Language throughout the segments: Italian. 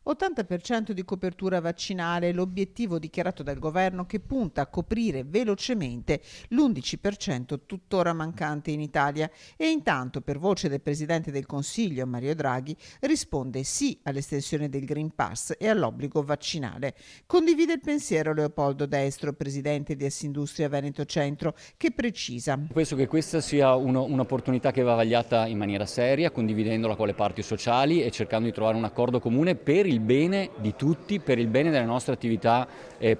80% di copertura vaccinale, l'obiettivo dichiarato dal governo che punta a coprire velocemente l'11% tuttora mancante in Italia e intanto, per voce del Presidente del Consiglio Mario Draghi, risponde sì all'estensione del Green Pass e all'obbligo vaccinale. Condivide il pensiero Leopoldo Destro, Presidente di Assindustria Veneto Centro, che precisa: Penso che questa sia un'opportunità che va vagliata in maniera seria, condividendola con le parti sociali e cercando di trovare un accordo comune per il bene di tutti, per il bene delle nostre attività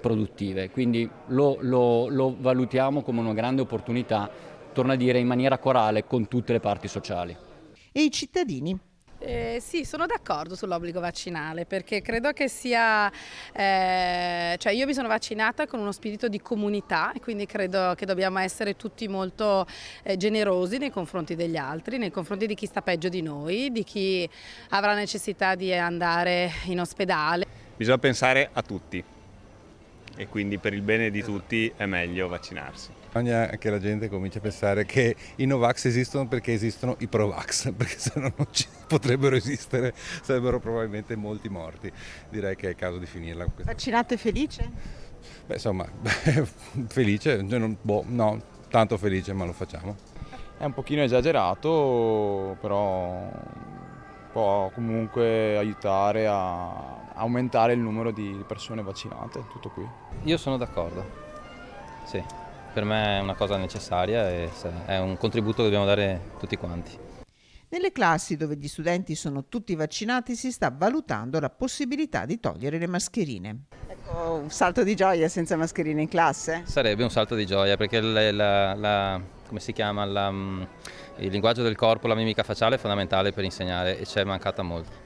produttive. Quindi lo valutiamo come una grande opportunità, torno a dire, in maniera corale con tutte le parti sociali. E i cittadini? Sì, sono d'accordo sull'obbligo vaccinale perché credo che sia, cioè io mi sono vaccinata con uno spirito di comunità e quindi credo che dobbiamo essere tutti molto generosi nei confronti degli altri, nei confronti di chi sta peggio di noi, di chi avrà necessità di andare in ospedale. Bisogna pensare a tutti e quindi per il bene di tutti è meglio vaccinarsi. Bisogna che la gente cominci a pensare che i Novax esistono perché esistono i Provax, perché se no non ci potrebbero esistere, sarebbero probabilmente molti morti. Direi che è il caso di finirla. Vaccinato e felice? Beh, insomma, felice, no, tanto felice, ma lo facciamo. È un pochino esagerato, però può comunque aiutare a aumentare il numero di persone vaccinate, tutto qui. Io sono d'accordo, sì, per me è una cosa necessaria e è un contributo che dobbiamo dare tutti quanti. Nelle classi dove gli studenti sono tutti vaccinati si sta valutando la possibilità di togliere le mascherine. Ecco, un salto di gioia senza mascherine in classe? Sarebbe un salto di gioia perché come si chiama, il linguaggio del corpo, la mimica facciale è fondamentale per insegnare e ci è mancata molto.